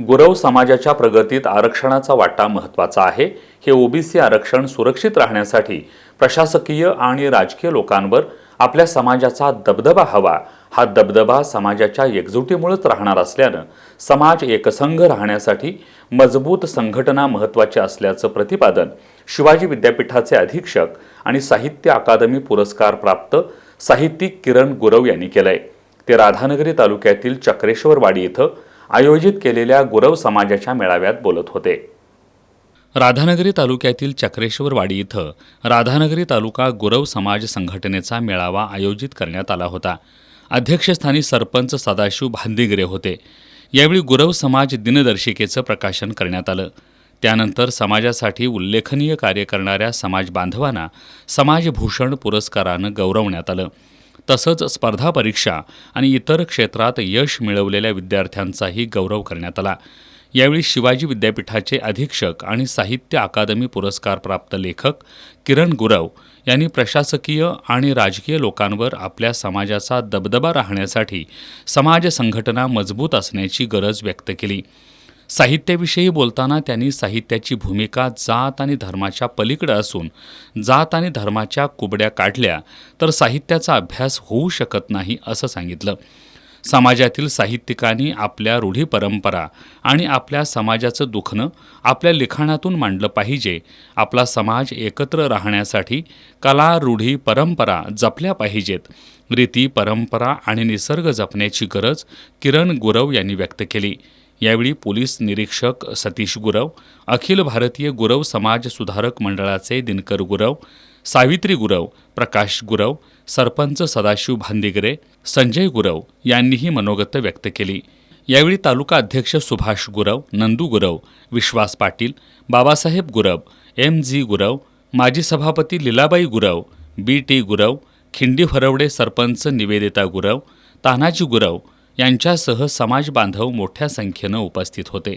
गुरव समाजाच्या प्रगतीत आरक्षणाचा वाटा महत्त्वाचा आहे। हे ओबीसी आरक्षण सुरक्षित राहण्यासाठी प्रशासकीय आणि राजकीय लोकांवर आपल्या समाजाचा दबदबा हवा। हा दबदबा समाजाच्या एकजुटीमुळेच राहणार असल्याने समाज एकसंघ राहण्यासाठी मजबूत संघटना महत्त्वाची असल्याचं प्रतिपादन शिवाजी विद्यापीठाचे अधीक्षक आणि साहित्य अकादमी पुरस्कार प्राप्त साहित्यिक किरण गुरव यांनी केलंय। ते राधानगरी तालुक्यातील चक्रेश्वरवाडी इथं आयोजित केलेल्या गुरव समाजाच्या मेळाव्यात बोलत होते। राधानगरी तालुक्यातील चक्रेश्वरवाडी इथं राधानगरी तालुका गुरव समाज संघटनेचा मेळावा आयोजित करण्यात आला होता। अध्यक्षस्थानी सरपंच सदाशिव भांदिगरे होते। यावेळी गुरव समाज दिनदर्शिकेचं प्रकाशन करण्यात आलं। त्यानंतर समाजासाठी उल्लेखनीय कार्य करणाऱ्या समाज बांधवांना समाजभूषण पुरस्कारानं गौरवण्यात आलं। तसंच स्पर्धा परीक्षा आणि इतर क्षेत्रात यश मिळवलेल्या विद्यार्थ्यांचाही गौरव करण्यात आला। यावेळी शिवाजी विद्यापीठाचे अधीक्षक आणि साहित्य अकादमी पुरस्कार प्राप्त लेखक किरण गुरव यांनी प्रशासकीय आणि राजकीय लोकांवर आपल्या समाजाचा दबदबा राहण्यासाठी समाज संघटना मजबूत असण्याची गरज व्यक्त केली। साहित्याविषयी बोलताना त्यांनी साहित्याची भूमिका जात आणि धर्माच्या पलीकडे असून जात आणि धर्माच्या कुबड्या काढल्या तर साहित्याचा अभ्यास होऊ शकत नाही असं सांगितलं। समाजातील साहित्यिकांनी आपल्या रूढी परंपरा आणि आपल्या समाजाचं दुखणं आपल्या लिखाणातून मांडलं पाहिजे। आपला समाज एकत्र राहण्यासाठी कला रूढी परंपरा जपल्या पाहिजेत। रीती परंपरा आणि निसर्ग जपण्याची गरज किरण गुरव यांनी व्यक्त केली। यावेळी पोलीस निरीक्षक सतीश गुरव, अखिल भारतीय गुरव समाज सुधारक मंडळाचे दिनकर गुरव, सावित्री गुरव, प्रकाश गुरव, सरपंच सदाशिव भांदिगरे, संजय गुरव यांनीही मनोगत व्यक्त केली। यावेळी तालुका अध्यक्ष सुभाष गुरव, नंदू गुरव, विश्वास पाटील, बाबासाहेब गुरव, MG गुरव, माजी सभापती लीलाबाई गुरव, BT गुरव, खिंडी फरवडे सरपंच निवेदिता गुरव, तानाजी गुरव यांच्यासह समाज बांधव मोठ्या संख्येनं उपस्थित होते।